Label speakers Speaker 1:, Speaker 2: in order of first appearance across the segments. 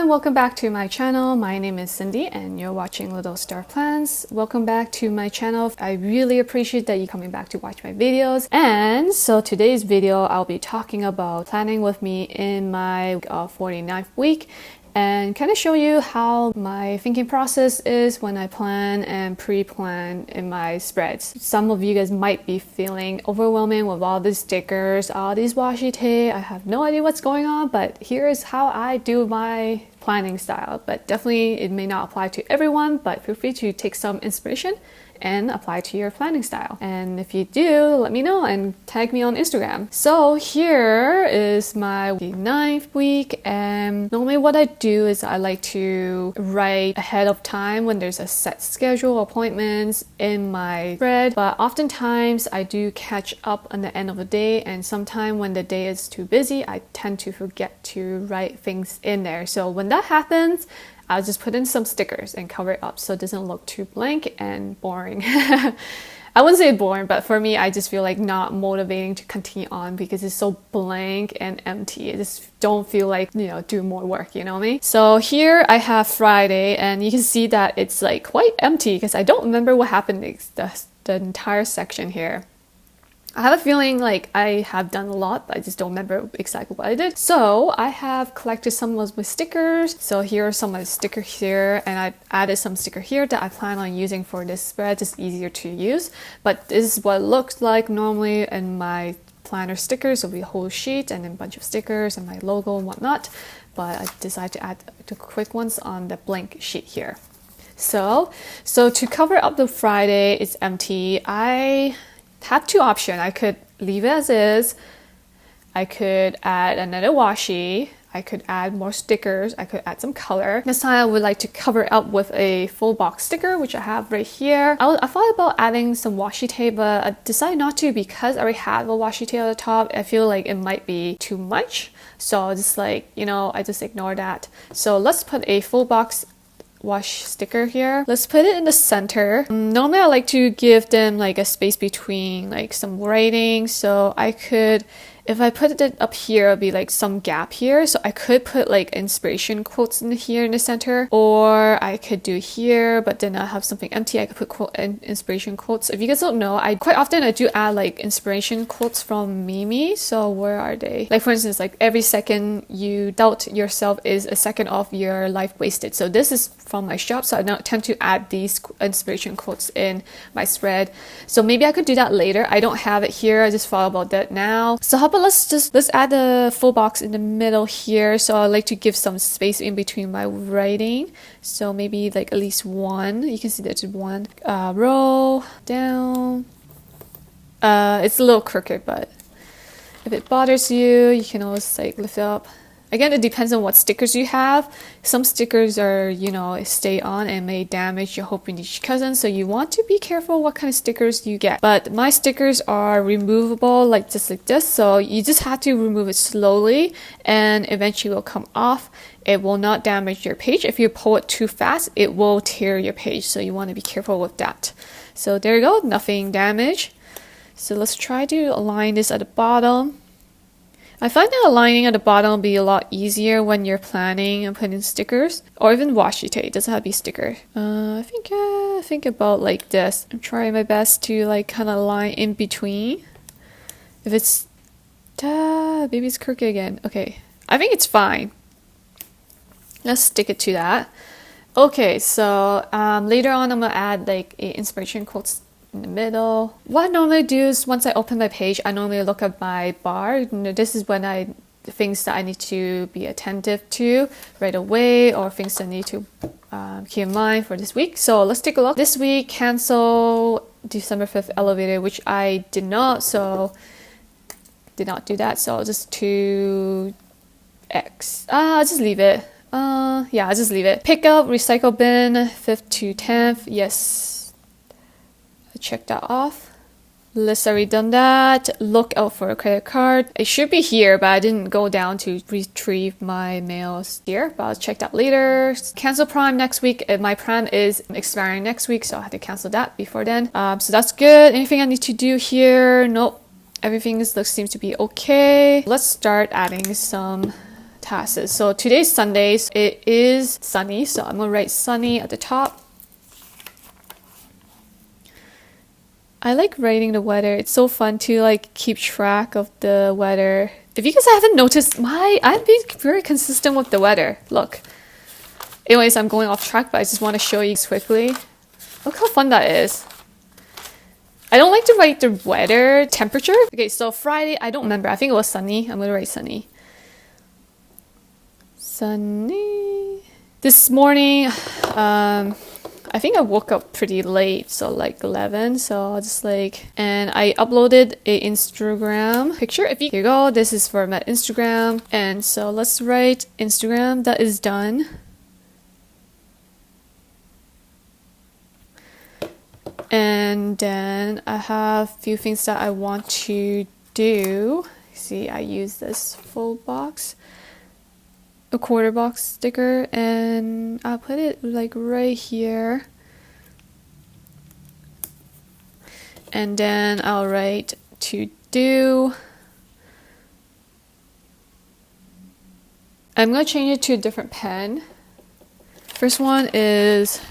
Speaker 1: everyone, welcome back to my channel. My name is Cindy and you're watching Little Star Plans. Welcome back to my channel. I really appreciate that you coming back to watch my videos. And so today's video, I'll be talking about planning with me in my 49th week and kind of show you how my thinking process is when I plan and pre-plan in my spreads. Some of you guys might be feeling overwhelming with all these stickers, all these washi tape. I have no idea what's going on, but here is how I do my planning style. But definitely it may not apply to everyone, but feel free to take some inspiration and apply to your planning style. And if you do, let me know and tag me on Instagram. So here is my 9th week, and normally what I do is I like to write ahead of time when there's a set schedule, appointments in my spread, but oftentimes I do catch up on the end of the day, and sometimes when the day is too busy, I tend to forget to write things in there. So when that happens, I'll just put in some stickers and cover it up so it doesn't look too blank and boring. I wouldn't say boring, but for me, I just feel like not motivating to continue on because it's so blank and empty. I just don't feel like, do more work, you know what I mean? So here I have Friday, and you can see that it's like quite empty because I don't remember what happened the entire section here. I have a feeling like I have done a lot, but I just don't remember exactly what I did. So I have collected some of my stickers. So here are some of the stickers here, and I added some sticker here that I plan on using for this spread. It's easier to use, but this is what it looks like normally in my planner stickers. So it'll be a whole sheet and then a bunch of stickers and my logo and whatnot. But I decided to add the quick ones on the blank sheet here. So to cover up the Friday, it's empty. I have two options. I could leave it as is. I could add another washi. I could add more stickers. I could add some color. This time I would like to cover it up with a full box sticker, which I have right here. I thought about adding some washi tape, but I decided not to because I already have a washi tape at the top. I feel like it might be too much. So just like, I just ignore that. So let's put a full box washi sticker here. Let's put it in the center. Normally I like to give them like a space between like some writing, so I could, if I put it up here, it'll be like some gap here, so I could put like inspiration quotes in here in the center, or I could do here, but then I have something empty. I could put inspiration quotes. If you guys don't know, I do add like inspiration quotes from Mimi. So where are they? Like for instance, like every second you doubt yourself is a second of your life wasted. So this is from my shop, so I now tend to add these inspiration quotes in my spread. So maybe I could do that later. I don't have it here. I just thought about that now. So how about let's add a full box in the middle here. So I like to give some space in between my writing. So maybe like at least one. You can see there's one row down. It's a little crooked, but if it bothers you, you can always like lift it up. Again, it depends on what stickers you have. Some stickers are, stay on and may damage your Hobonichi Cousin, so you want to be careful what kind of stickers you get. But my stickers are removable, just like this, so you just have to remove it slowly and eventually it will come off. It will not damage your page. If you pull it too fast, it will tear your page, so you want to be careful with that. So there you go, nothing damaged. So let's try to align this at the bottom. I find that aligning at the bottom will be a lot easier when you're planning and putting stickers, or even washi tape. It doesn't have to be sticker. I think about like this. I'm trying my best to like kind of line in between. If it's maybe it's crooked again. Okay, I think it's fine. Let's stick it to that. Okay, so later on I'm gonna add like a inspiration quotes in the middle. What I normally do is once I open my page, I normally look at my bar. This is when things that I need to be attentive to right away, or things that I need to keep in mind for this week. So let's take a look. This week, cancel December 5th elevator, which I did not do that. So just to X. I'll just leave it. I'll just leave it. Pick up recycle bin 5th to 10th. Yes. Check that off. Let's already done that. Look out for a credit card. It should be here, but I didn't go down to retrieve my mails here, but I'll check that later. Cancel Prime next week. My Prime is expiring next week, so I have to cancel that before then. So that's good. Anything I need to do here? Nope. Everything seems to be okay. Let's start adding some tasks. So today's Sunday, so it is sunny, so I'm gonna write sunny at the top. I like writing the weather. It's so fun to like keep track of the weather. If you guys haven't noticed, I'm being very consistent with the weather. Look. Anyways, I'm going off track, but I just want to show you quickly. Look how fun that is. I don't like to write the weather temperature. Okay, so Friday, I don't remember. I think it was sunny. I'm gonna write sunny. Sunny. This morning, I think I woke up pretty late, so like 11. So I'll just like, and I uploaded a Instagram picture. Here you go. This is for my Instagram. And so let's write Instagram. That is done. And then I have a few things that I want to do. See, I use this full box, a quarter box sticker, and I'll put it like right here. And then I'll write to do. I'm gonna change it to a different pen. First one is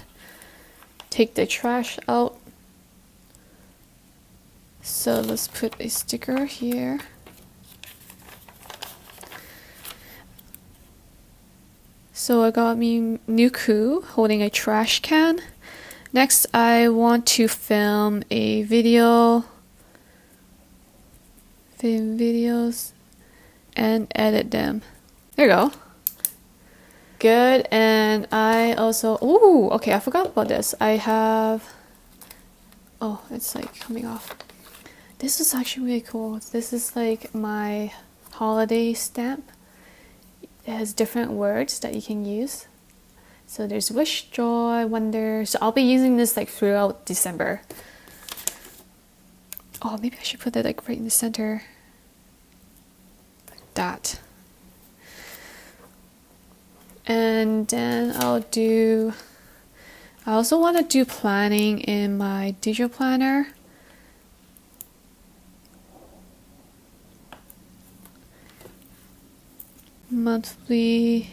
Speaker 1: take the trash out. So let's put a sticker here. So I got me Nuku holding a trash can. Next, I want to film a video, videos, and edit them. There you go. Good. And I also, ooh, okay, I forgot about this. I have, oh, it's like coming off. This is actually really cool. This is like my holiday stamp. It has different words that you can use. So there's wish, joy, wonder. So I'll be using this like throughout December. Oh, maybe I should put that like right in the center. Like that. And then I also want to do planning in my digital planner. Monthly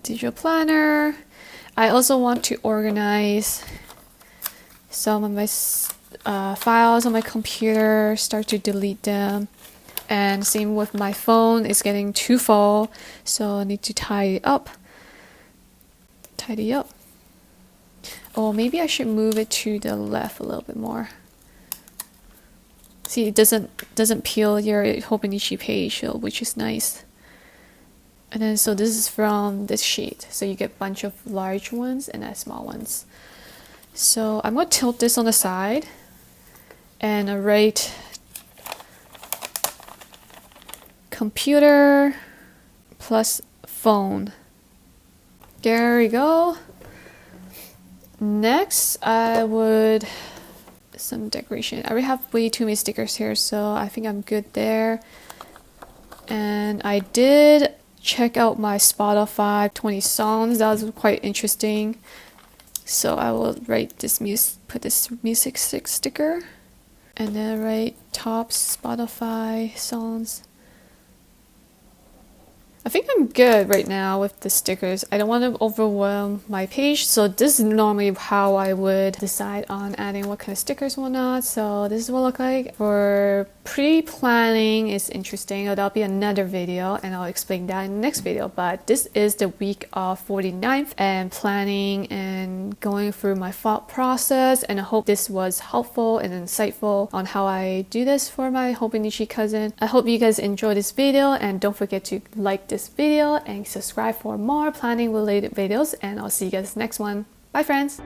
Speaker 1: digital planner. I also want to organize some of my files on my computer, start to delete them. And same with my phone, it's getting too full, so I need to tidy up. Oh, maybe I should move it to the left a little bit more. See, it doesn't peel your Hobonichi page, which is nice. And then so this is from this sheet, so you get a bunch of large ones and small ones. So I'm going to tilt this on the side and I write computer plus phone. There we go. Next, I would some decoration. I already have way too many stickers here, so I think I'm good there. And I did check out my Spotify 20 songs. That was quite interesting. So I will write this put this music sticker, and then write top Spotify songs. I think I'm good right now with the stickers. I don't want to overwhelm my page, so this is normally how I would decide on adding what kind of stickers or not. So this is what it looks like. For pre-planning is interesting. That'll be another video and I'll explain that in the next video. But this is the week of 49th and planning and going through my thought process, and I hope this was helpful and insightful on how I do this for my Hobonichi Cousin. I hope you guys enjoyed this video, and don't forget to like this video and subscribe for more planning related videos, and I'll see you guys next one. Bye friends!